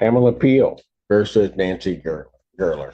Pamela Peel versus Nancy Gerler.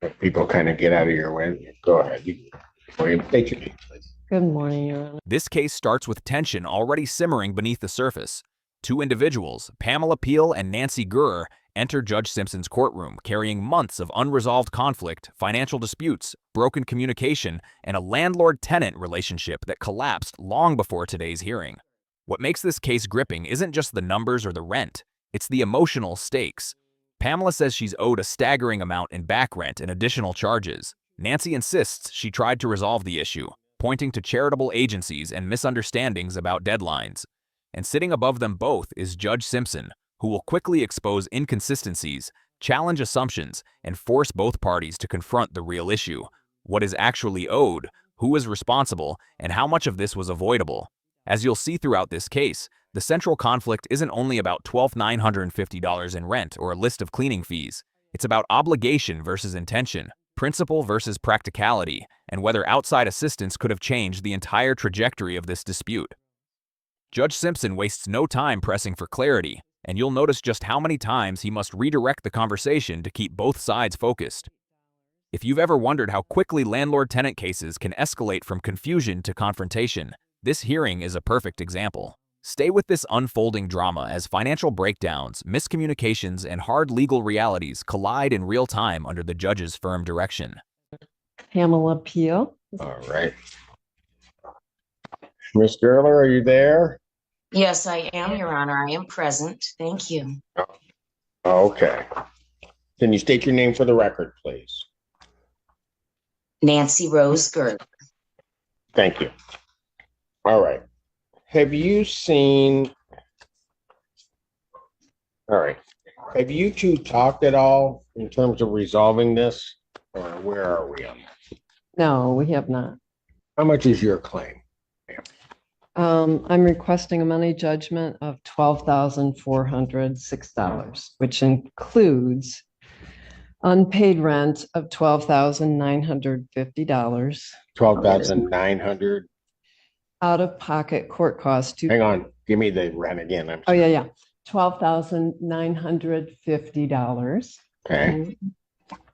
If people kind of get out of your way, go ahead. Take your name, please. Good morning, Your Honor. This case starts with tension already simmering beneath the surface. Two individuals, Pamela Peel and Nancy Gerler, enter Judge Simpson's courtroom carrying months of unresolved conflict, financial disputes, broken communication, and a landlord-tenant relationship that collapsed long before today's hearing. What makes this case gripping isn't just the numbers or the rent, it's the emotional stakes. Pamela says she's owed a staggering amount in back rent and additional charges. Nancy insists she tried to resolve the issue, pointing to charitable agencies and misunderstandings about deadlines. And sitting above them both is Judge Simpson, who will quickly expose inconsistencies, challenge assumptions, and force both parties to confront the real issue: what is actually owed, who is responsible, and how much of this was avoidable. As you'll see throughout this case, the central conflict isn't only about $12,950 in rent or a list of cleaning fees. It's about obligation versus intention, principle versus practicality, and whether outside assistance could have changed the entire trajectory of this dispute. Judge Simpson wastes no time pressing for clarity, and you'll notice just how many times he must redirect the conversation to keep both sides focused. If you've ever wondered how quickly landlord-tenant cases can escalate from confusion to confrontation, this hearing is a perfect example. Stay with this unfolding drama as financial breakdowns, miscommunications, and hard legal realities collide in real time under the judge's firm direction. Pamela Peel. All right. Miss Gerler, are you there? Yes, I am, Your Honor. I am present. Thank you. Okay. Can you state your name for the record, please? Nancy Rose Gerler. Thank you. All right. Have you seen... All right. Have you two talked at all in terms of resolving this? Or where are we on that? No, we have not. How much is your claim? I'm requesting a money judgment of $12,406, which includes unpaid rent of $12,950. $12,900. Out-of-pocket court costs. Hang on. Give me the rent again. Oh, yeah. $12,950. Okay.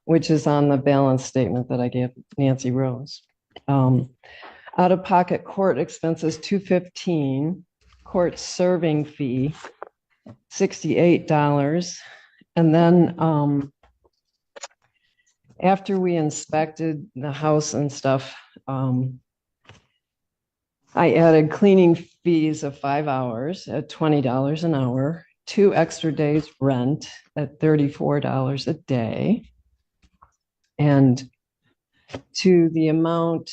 Which is on the balance statement that I gave Nancy Rose. Out-of-pocket court expenses, $215. Court serving fee, $68. And then after we inspected the house and stuff, I added cleaning fees of 5 hours at $20 an hour, 2 extra days rent at $34 a day. And to the amount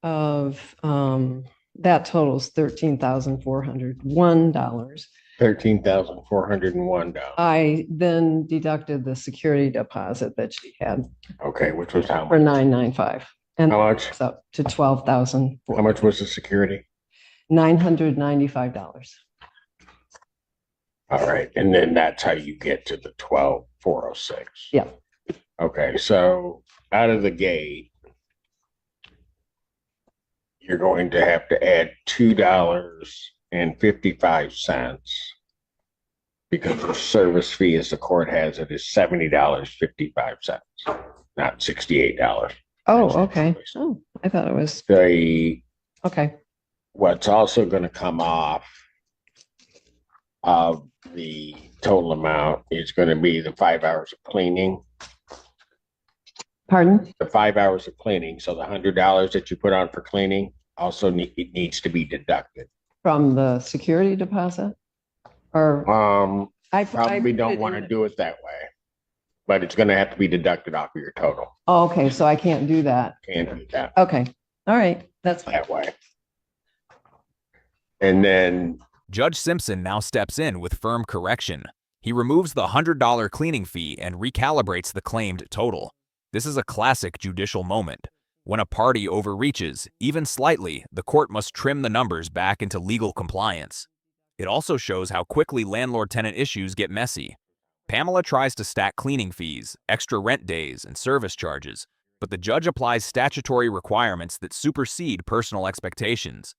of that totals $13,401. $13,401. I then deducted the security deposit that she had Okay, which was how for much? $995, and How much? it's up to $12,995. How much was the security? All right, and then that's how you get to the 12,406. Yeah. Okay, so out of the gate, you're going to have to add $2.55 because the service fee, as the court has it, is $70.55, not $68. Oh, okay. Oh, I thought it was The okay. What's also going to come off of the total amount is going to be the 5 hours of cleaning. Pardon? The 5 hours of cleaning. So the $100 that you put on for cleaning also it needs to be deducted. From the security deposit? Or I probably don't want to do it that way, but it's going to have to be deducted off of your total. Oh, okay, so I can't do that. Can't do that Okay. All right. That's fine. that way. And then Judge Simpson now steps in with firm correction. He removes the $100 cleaning fee and recalibrates the claimed total. This is a classic judicial moment. When a party overreaches, even slightly, the court must trim the numbers back into legal compliance. It also shows how quickly landlord-tenant issues get messy. Pamela tries to stack cleaning fees, extra rent days, and service charges, but the judge applies statutory requirements that supersede personal expectations.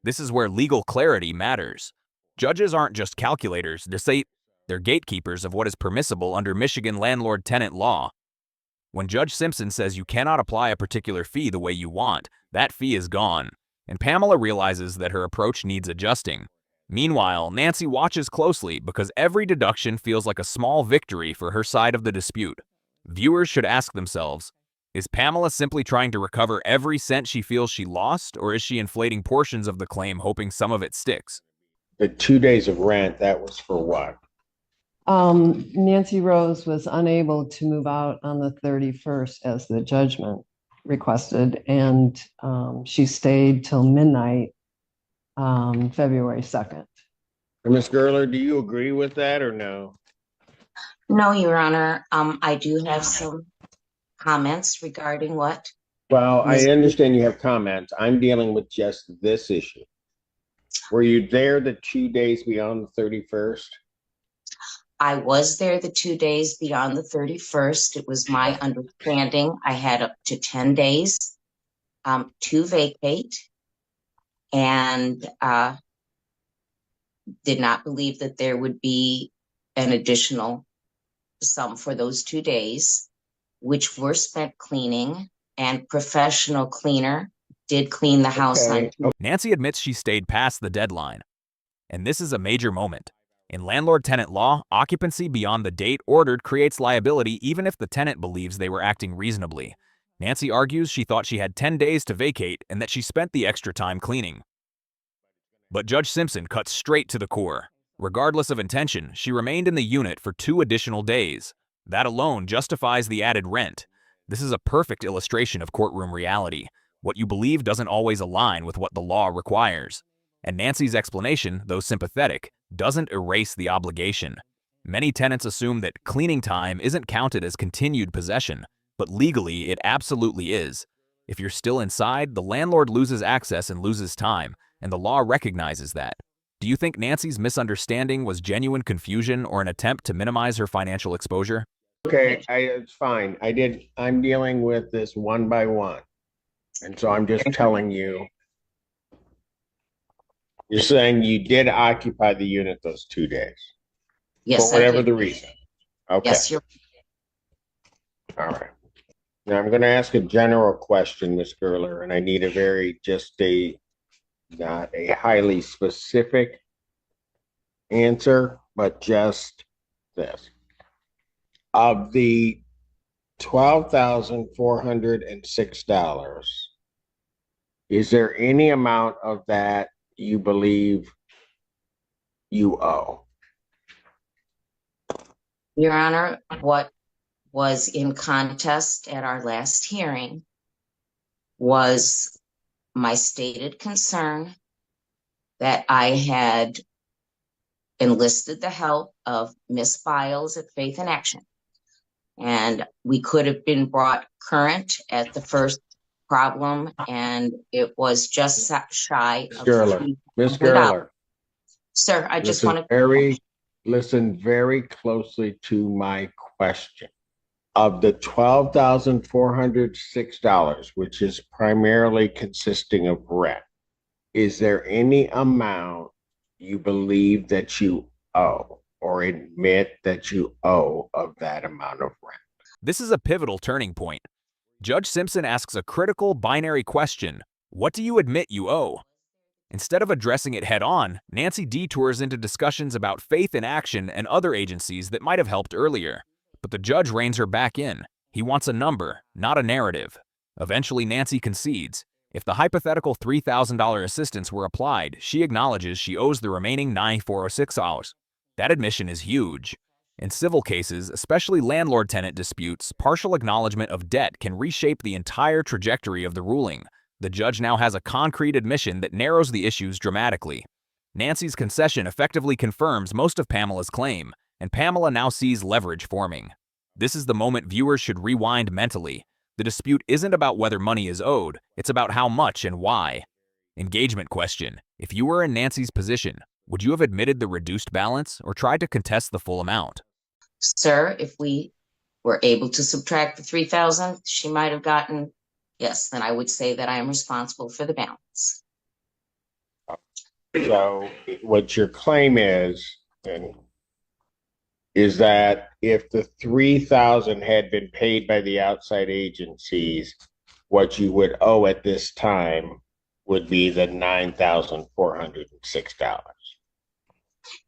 This is where legal clarity matters. Judges aren't just calculators, They're gatekeepers of what is permissible under Michigan landlord-tenant law. When Judge Simpson says you cannot apply a particular fee the way you want, that fee is gone, and Pamela realizes that her approach needs adjusting. Meanwhile, Nancy watches closely because every deduction feels like a small victory for her side of the dispute. Viewers should ask themselves, is Pamela simply trying to recover every cent she feels she lost, or is she inflating portions of the claim hoping some of it sticks? The 2 days of rent, that was for what? Nancy Rose was unable to move out on the 31st as the judgment requested, and she stayed till midnight, February 2nd. Ms. Gerler, do you agree with that or no? No, Your Honor, I do have some comments regarding what Well, I Ms. understand you have comments. I'm dealing with just this issue. Were you there the 2 days beyond the 31st? I was there the 2 days beyond the 31st. It was my understanding I had up to 10 days to vacate, and did not believe that there would be an additional sum for those 2 days, which were spent cleaning, and professional cleaner did clean the house on. Okay. Nancy admits she stayed past the deadline. And this is a major moment. In landlord-tenant law, occupancy beyond the date ordered creates liability even if the tenant believes they were acting reasonably. Nancy argues she thought she had 10 days to vacate and that she spent the extra time cleaning. But Judge Simpson cuts straight to the core. Regardless of intention, she remained in the unit for 2 additional days. That alone justifies the added rent. This is a perfect illustration of courtroom reality. What you believe doesn't always align with what the law requires. And Nancy's explanation, though sympathetic, doesn't erase the obligation. Many tenants assume that cleaning time isn't counted as continued possession, but legally it absolutely is. If you're still inside, the landlord loses access and loses time, and the law recognizes that. Do you think Nancy's misunderstanding was genuine confusion or an attempt to minimize her financial exposure? Okay, it's fine. I'm dealing with this one by one. And so I'm just telling you, you're saying you did occupy the unit those 2 days, Yes, for I whatever did. the reason. Okay, Yes, you're. all right. Now I'm going to ask a general question, Ms. Gerler, and I need not a highly specific answer, but just this. Of the $12,406, is there any amount of that you believe you owe? Your Honor, what was in contest at our last hearing was my stated concern that I had enlisted the help of Miss Biles at Faith in Action. And we could have been brought current at the first problem, and it was just shy of Miss $3,000. Gerler, Sir, I just want listen very closely to my question. Of the $12,406, which is primarily consisting of rent, is there any amount you believe that you owe or admit that you owe of that amount of rent? This is a pivotal turning point. Judge Simpson asks a critical binary question: what do you admit you owe? Instead of addressing it head-on, Nancy detours into discussions about Faith in Action and other agencies that might have helped earlier. But the judge reins her back in. He wants a number, not a narrative. Eventually, Nancy concedes. If the hypothetical $3,000 assistance were applied, she acknowledges she owes the remaining $9,406. That admission is huge. In civil cases, especially landlord-tenant disputes, partial acknowledgement of debt can reshape the entire trajectory of the ruling. The judge now has a concrete admission that narrows the issues dramatically. Nancy's concession effectively confirms most of Pamela's claim, and Pamela now sees leverage forming. This is the moment viewers should rewind mentally. The dispute isn't about whether money is owed, it's about how much and why. Engagement question: if you were in Nancy's position, would you have admitted the reduced balance or tried to contest the full amount? Sir, if we were able to subtract the 3,000 she might have gotten, yes, then I would say that I am responsible for the balance. So what your claim is, and is that if the 3,000 had been paid by the outside agencies, what you would owe at this time would be the $9,406,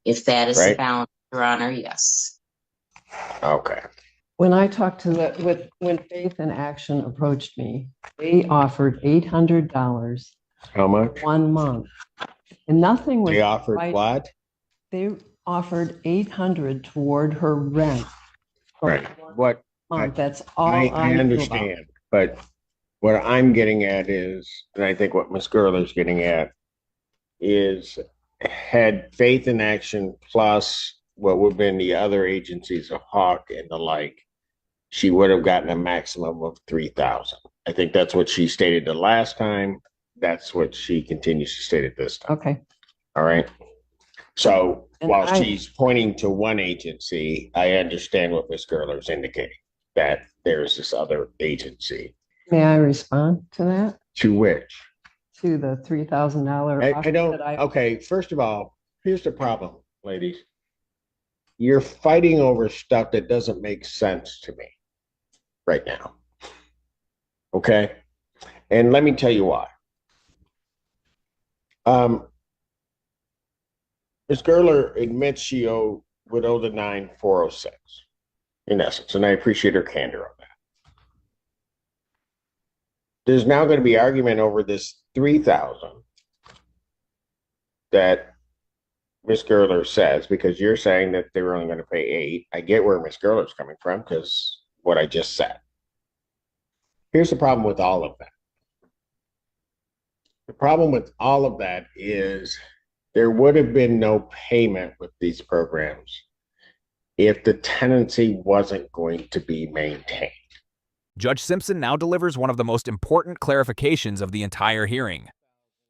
If that is the right? balance, Your Honor, yes. Okay. When I talked to when Faith in Action approached me, they offered $800 How much? 1 month, and nothing was They offered right. what? They offered 800 toward her rent for Right. 1 What month. That's all I I knew about. understand, but what I'm getting at is, and I think what Ms. Gerler's getting at is, had Faith in Action plus what would have been the other agencies of Hawk and the like, she would have gotten a maximum of 3,000. I think that's what she stated the last time. That's what she continues to state at this time. Okay. All right. So And while she's pointing to one agency, I understand what Ms. Gerler's indicating, that there's this other agency. May I respond to that? To which? To the $3,000 I offer don't, that I okay, first of all, here's the problem, ladies. You're fighting over stuff that doesn't make sense to me right now. Okay? And let me tell you why. Ms. Gerler admits she would owe the 9,406 in essence, and I appreciate her candor on that. There's now going to be argument over this 3,000 that Ms. Gerler says, because you're saying that they were only going to pay 8. I get where Ms. Gerler's coming from because what I just said. Here's the problem with all of that. The problem with all of that is there would have been no payment with these programs if the tenancy wasn't going to be maintained. Judge Simpson now delivers one of the most important clarifications of the entire hearing.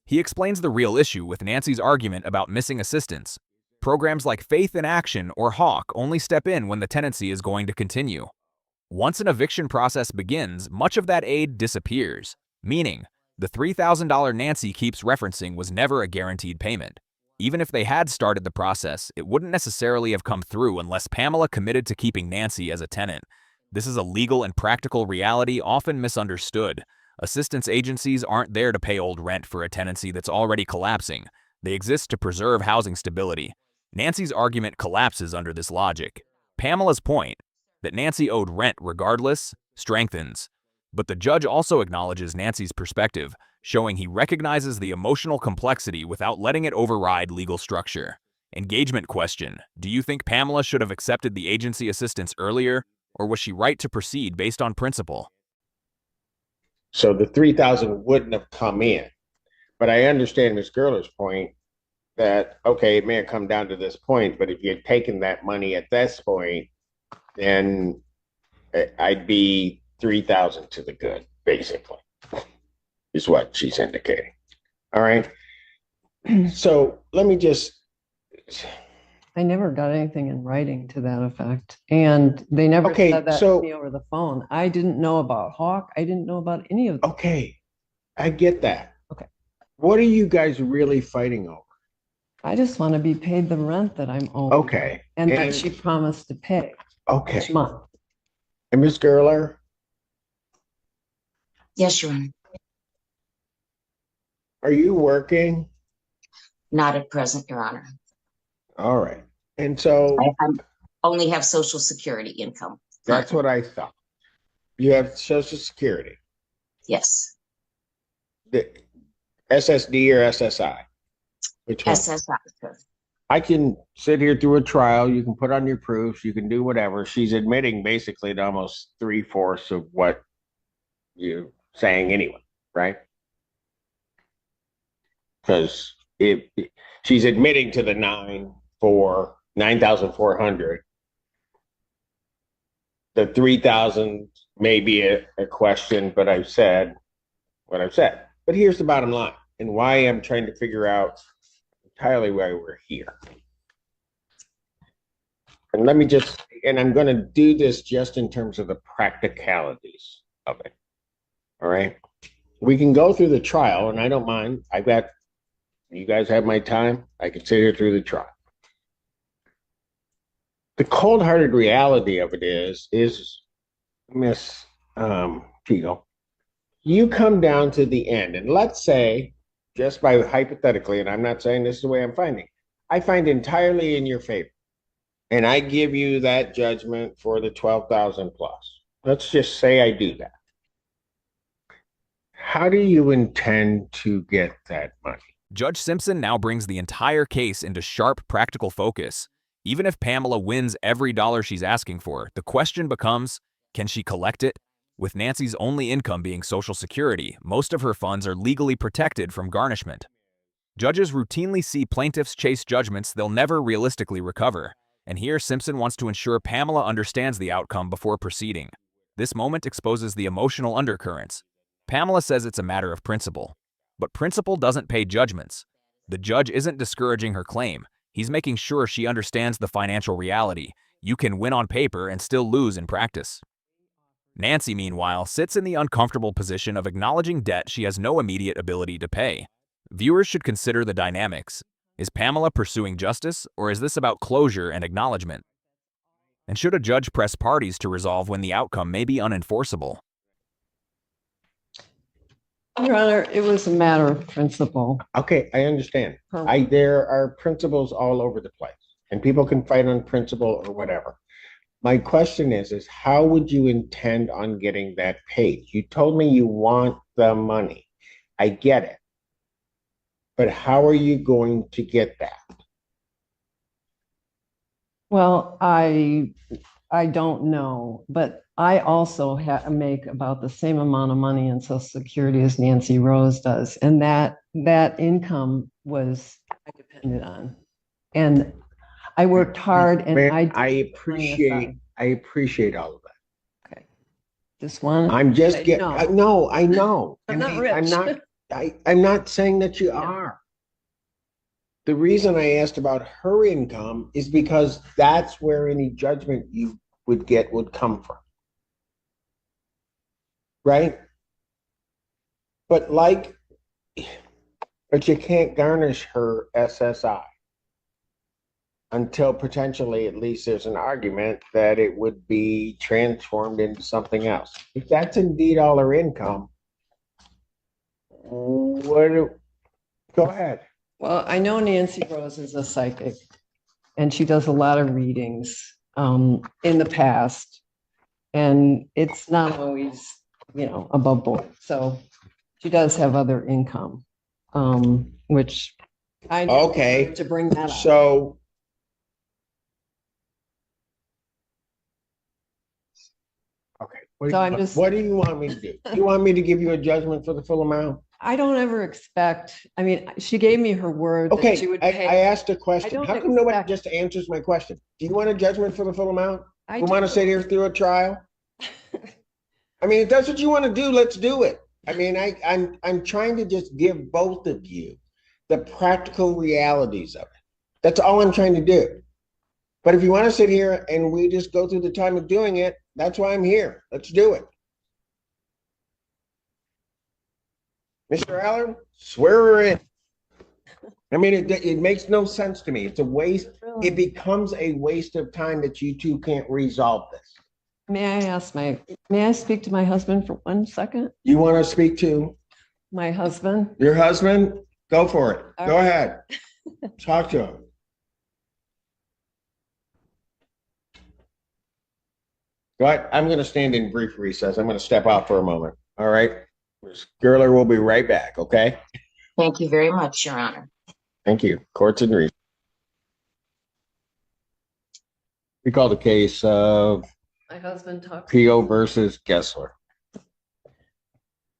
He explains the real issue with Nancy's argument about missing assistance. Programs like Faith in Action or Hawk only step in when the tenancy is going to continue. Once an eviction process begins, much of that aid disappears, meaning the $3,000 Nancy keeps referencing was never a guaranteed payment. Even if they had started the process, it wouldn't necessarily have come through unless Pamela committed to keeping Nancy as a tenant. This is a legal and practical reality often misunderstood. Assistance agencies aren't there to pay old rent for a tenancy that's already collapsing. They exist to preserve housing stability. Nancy's argument collapses under this logic. Pamela's point, that Nancy owed rent regardless, strengthens. But the judge also acknowledges Nancy's perspective, showing he recognizes the emotional complexity without letting it override legal structure. Engagement question: do you think Pamela should have accepted the agency assistance earlier, or was she right to proceed based on principle? So the 3,000 wouldn't have come in. But I understand Ms. Gerler's point that, okay, it may have come down to this point, but if you had taken that money at this point, then I'd be 3,000 to the good, basically, is what she's indicating. All right. So let me just. I never got anything in writing to that effect. And they never Okay, said that so- to me over the phone. I didn't know about Hawk. I didn't know about any of them. Okay, I get that. Okay. What are you guys really fighting over? I just want to be paid the rent that I'm owed. Okay. And that she promised to pay each Okay. month. And Ms. Gerler, Yes, Your Honor. are you working? Not at present, Your Honor. All right. And so I only have Social Security income. that's what I thought. You have Social Security, Yes. the SSD or SSI? Which one? SSI, sir. I can sit here through a trial. You can put on your proofs. You can do whatever. She's admitting basically to almost 3/4 of what you're saying anyway, right? Because she's admitting to the 9,400. The 3,000 may be a question, but I've said what I've said. But here's the bottom line, and why I'm trying to figure out entirely why we're here. And let me just, and I'm going to do this just in terms of the practicalities of it. All right. We can go through the trial, and I don't mind. You guys have my time. I can sit here through the trial. The cold-hearted reality of it is Miss Teagle, you come down to the end, and let's say, just by hypothetically, and I'm not saying this is the way I'm finding, I find entirely in your favor, and I give you that judgment for the 12,000 plus. Let's just say I do that. How do you intend to get that money? Judge Simpson now brings the entire case into sharp, practical focus. Even if Pamela wins every dollar she's asking for, the question becomes, can she collect it? With Nancy's only income being Social Security, most of her funds are legally protected from garnishment. Judges routinely see plaintiffs chase judgments they'll never realistically recover, and here Simpson wants to ensure Pamela understands the outcome before proceeding. This moment exposes the emotional undercurrents. Pamela says it's a matter of principle. But principle doesn't pay judgments. The judge isn't discouraging her claim. He's making sure she understands the financial reality. You can win on paper and still lose in practice. Nancy, meanwhile, sits in the uncomfortable position of acknowledging debt she has no immediate ability to pay. Viewers should consider the dynamics. Is Pamela pursuing justice, or is this about closure and acknowledgement? And should a judge press parties to resolve when the outcome may be unenforceable? Your Honor, it was a matter of principle. Okay, I understand. There are principles all over the place, and people can fight on principle or whatever. My question is how would you intend on getting that paid? You told me you want the money. I get it. But how are you going to get that? Well, I don't know, but I also make about the same amount of money in Social Security as Nancy Rose does, and that income was I depended on, and I worked hard, and I appreciate all of that. Okay, just one. I'm just getting. No, I know. I'm not rich. I'm not saying that you are. The reason I asked about her income is because that's where any judgment you would get would come from. Right? But you can't garnish her SSI until potentially at least there's an argument that it would be transformed into something else. If that's indeed all her income, go ahead. Well, I know Nancy Rose is a psychic, and she does a lot of readings in the past, and it's not always, above board. So she does have other income, which I know to bring that up. So what do you want me to do? You want me to give you a judgment for the full amount? I don't ever expect, she gave me her word Okay, that she would pay. I asked a question. How come nobody just answers my question? Do you want a judgment for the full amount? You want to sit here through a trial? If that's what you want to do, let's do it. I'm trying to just give both of you the practical realities of it. That's all I'm trying to do. But if you want to sit here and we just go through the time of doing it, that's why I'm here. Let's do it. Mr. Allen, swear her in. It makes no sense to me. It's a waste. Really? It becomes a waste of time that you two can't resolve this. May I speak to my husband for 1 second? You want to speak to My husband? your husband? Go for it. All Go right. ahead. Talk to him. Go ahead. I'm going to stand in brief recess. I'm going to step out for a moment. All right. Ms. Gerler will be right back. Okay. Thank you very much, Your Honor. Thank you. Court's in recess. We call the case of My husband talks. Pio versus Gessler.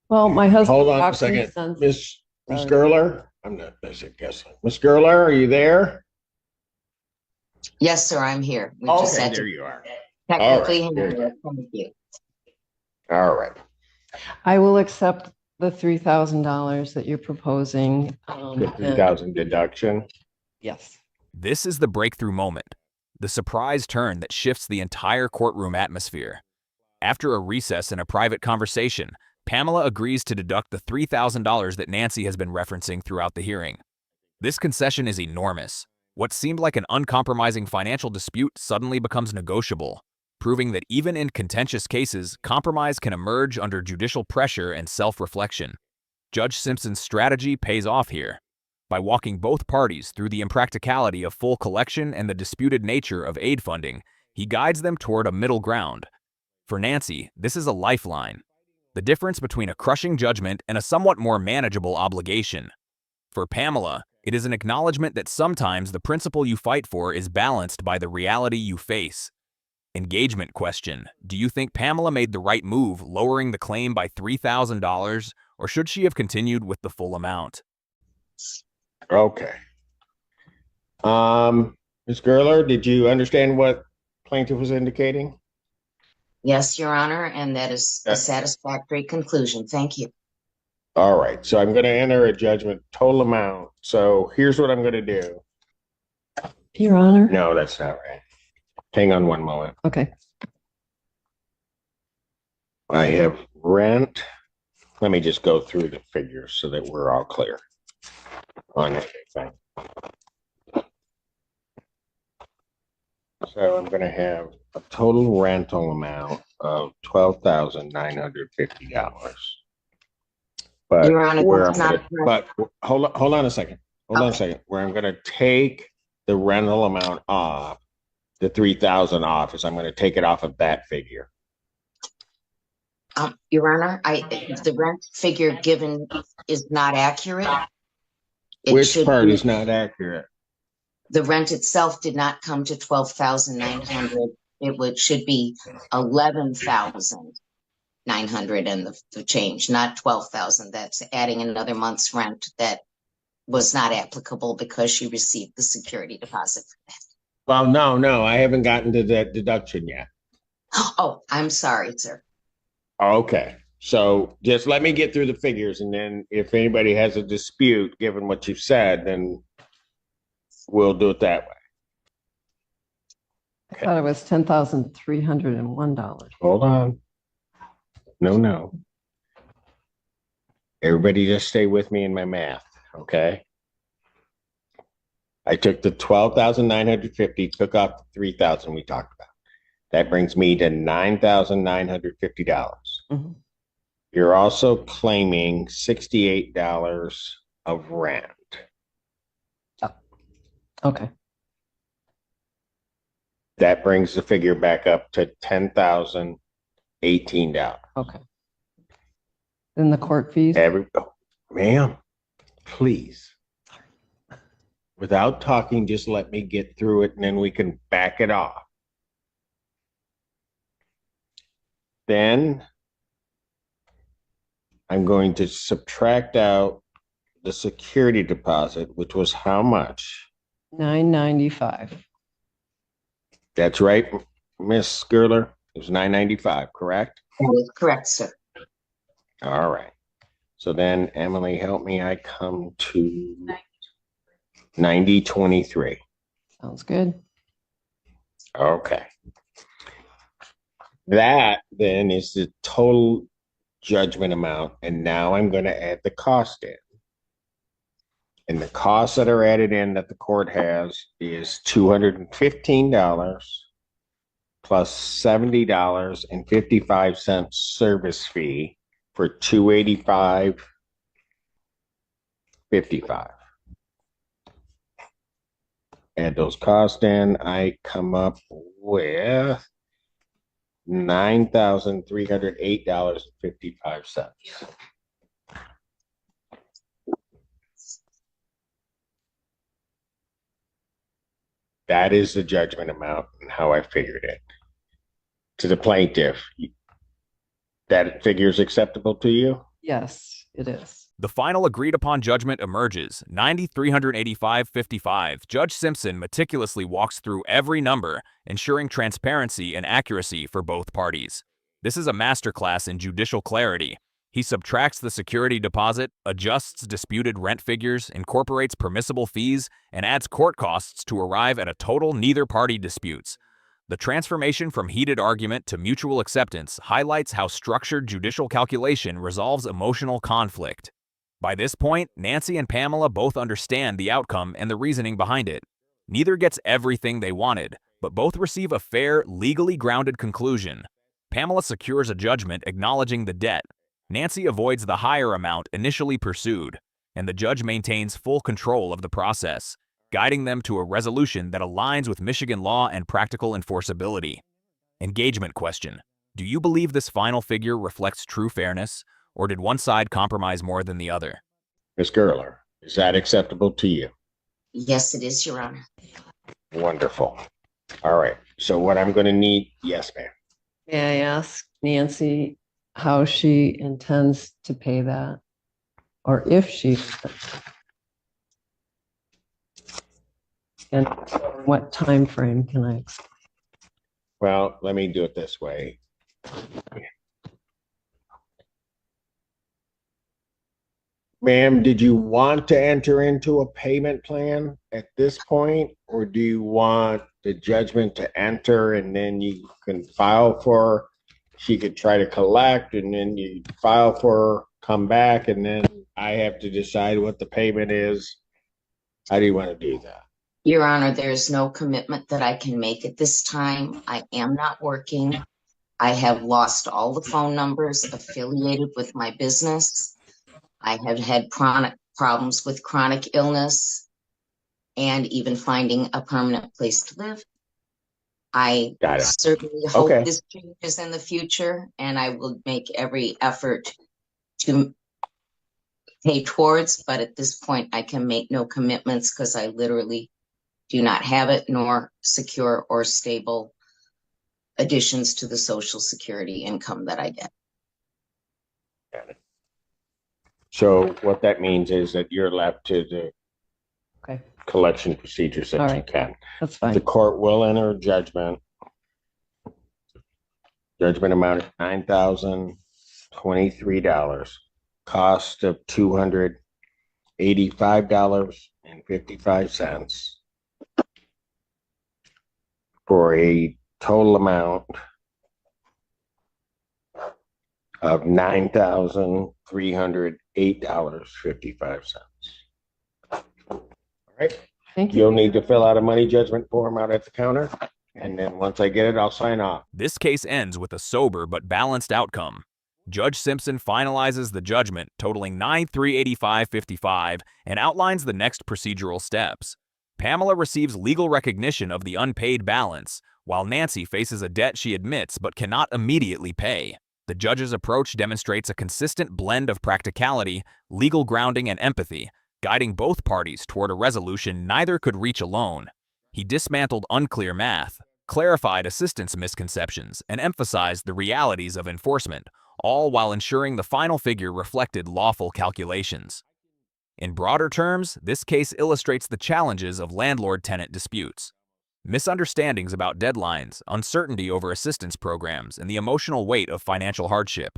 Well, my husband. Hold on a talks to his second. sons. Miss Gerler? I'm not Mr. Gessler. Miss Gerler, are you there? Yes, sir, I'm here. We just Okay, had there to you are. technically All right, handle it. Thank you. All right. I will accept the $3,000 that you're proposing. The 3,000 deduction. Yes. This is the breakthrough moment, the surprise turn that shifts the entire courtroom atmosphere. After a recess and a private conversation, Pamela agrees to deduct the $3,000 that Nancy has been referencing throughout the hearing. This concession is enormous. What seemed like an uncompromising financial dispute suddenly becomes negotiable, proving that even in contentious cases, compromise can emerge under judicial pressure and self-reflection. Judge Simpson's strategy pays off here. By walking both parties through the impracticality of full collection and the disputed nature of aid funding, he guides them toward a middle ground. For Nancy, this is a lifeline, the difference between a crushing judgment and a somewhat more manageable obligation. For Pamela, it is an acknowledgement that sometimes the principle you fight for is balanced by the reality you face. Engagement question. Do you think Pamela made the right move lowering the claim by $3,000, or should she have continued with the full amount? Okay. Ms. Gerler, did you understand what plaintiff was indicating? Yes, Your Honor, and that is a satisfactory conclusion. Thank you. All right, so I'm going to enter a judgment total amount. So here's what I'm going to do. Your Honor? No, that's not right. Hang on one moment. Okay. I have rent. Let me just go through the figures so that we're all clear on everything. So I'm going to have a total rental amount of $12,950. But Your Honor, where that's I'm not gonna, but hold on a second. Hold on a second. Where I'm going to take the rental amount off, the 3,000 off, is I'm going to take it off of that figure. Your Honor, the rent figure given is not accurate. Which part is not accurate? The rent itself did not come to $12,900. Should be $11,900 and the change, not $12,000. That's adding another month's rent that was not applicable because she received the security deposit for that. Well, no, I haven't gotten to that deduction yet. Oh, I'm sorry, sir. Okay, so just let me get through the figures, and then if anybody has a dispute, given what you've said, then we'll do it that way. I thought it was $10,301. Hold on. No. Everybody just stay with me in my math, okay? I took the 12,950, took off the 3,000 we talked about. That brings me to $9,950. Mm-hmm. You're also claiming $68 of rent. Okay. That brings the figure back up to $10,018. Okay. Then the court fees? Ma'am, please. Without talking, just let me get through it and then we can back it off. Then I'm going to subtract out the security deposit, which was how much? $995. That's right, Miss Gerler. It was $995, correct? That is correct, sir. All right. So then, Emily, help me. I come to 9023. Sounds good. Okay. That then is the total judgment amount. And now I'm going to add the cost in. And the costs that are added in that the court has is $215 plus $70.55 service fee for $285.55. Add those costs in, I come up with $9,308.55. That is the judgment amount and how I figured it. To the plaintiff, that figure is acceptable to you? Yes, it is. The final agreed-upon judgment emerges, $9,385.55. Judge Simpson meticulously walks through every number, ensuring transparency and accuracy for both parties. This is a masterclass in judicial clarity. He subtracts the security deposit, adjusts disputed rent figures, incorporates permissible fees, and adds court costs to arrive at a total neither party disputes. The transformation from heated argument to mutual acceptance highlights how structured judicial calculation resolves emotional conflict. By this point, Nancy and Pamela both understand the outcome and the reasoning behind it. Neither gets everything they wanted, but both receive a fair, legally grounded conclusion. Pamela secures a judgment acknowledging the debt. Nancy avoids the higher amount initially pursued, and the judge maintains full control of the process, guiding them to a resolution that aligns with Michigan law and practical enforceability. Engagement question. Do you believe this final figure reflects true fairness, or did one side compromise more than the other? Ms. Gerler, is that acceptable to you? Yes, it is, Your Honor. Wonderful. All right. So what I'm going to need, yes, ma'am. May I ask Nancy how she intends to pay that? Or if she, and what time frame can I expect? Well, let me do it this way. Ma'am, did you want to enter into a payment plan at this point, or do you want the judgment to enter and then you can file for, she could try to collect and then you file for, come back, and then I have to decide what the payment is? How do you want to do that? Your Honor, there's no commitment that I can make at this time. I am not working. I have lost all the phone numbers affiliated with my business. I have had chronic problems with chronic illness and even finding a permanent place to live. I Got it. certainly hope Okay. this changes in the future, and I will make every effort to pay towards, but at this point, I can make no commitments because I literally do not have it, nor secure or stable additions to the Social Security income that I get. Got it. So what that means is that you're left to the Okay, collection procedures that All you right. can. that's The fine. court will enter a judgment. Judgment amount is $9,023. Cost of $285.55 for a total amount of $9,308.55. All right. Thank You'll you. need to fill out a money judgment form out at the counter. And then once I get it, I'll sign off. This case ends with a sober but balanced outcome. Judge Simpson finalizes the judgment totaling $9,385.55 and outlines the next procedural steps. Pamela receives legal recognition of the unpaid balance, while Nancy faces a debt she admits but cannot immediately pay. The judge's approach demonstrates a consistent blend of practicality, legal grounding, and empathy, guiding both parties toward a resolution neither could reach alone. He dismantled unclear math, clarified assistance misconceptions, and emphasized the realities of enforcement, all while ensuring the final figure reflected lawful calculations. In broader terms, this case illustrates the challenges of landlord-tenant disputes. Misunderstandings about deadlines, uncertainty over assistance programs, and the emotional weight of financial hardship.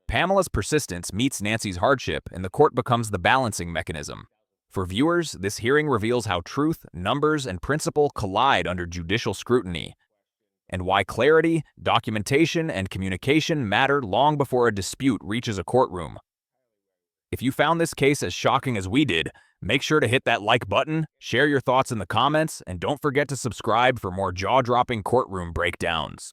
Pamela's persistence meets Nancy's hardship, and the court becomes the balancing mechanism. For viewers, this hearing reveals how truth, numbers, and principle collide under judicial scrutiny, and why clarity, documentation, and communication matter long before a dispute reaches a courtroom. If you found this case as shocking as we did, make sure to hit that like button, share your thoughts in the comments, and don't forget to subscribe for more jaw-dropping courtroom breakdowns.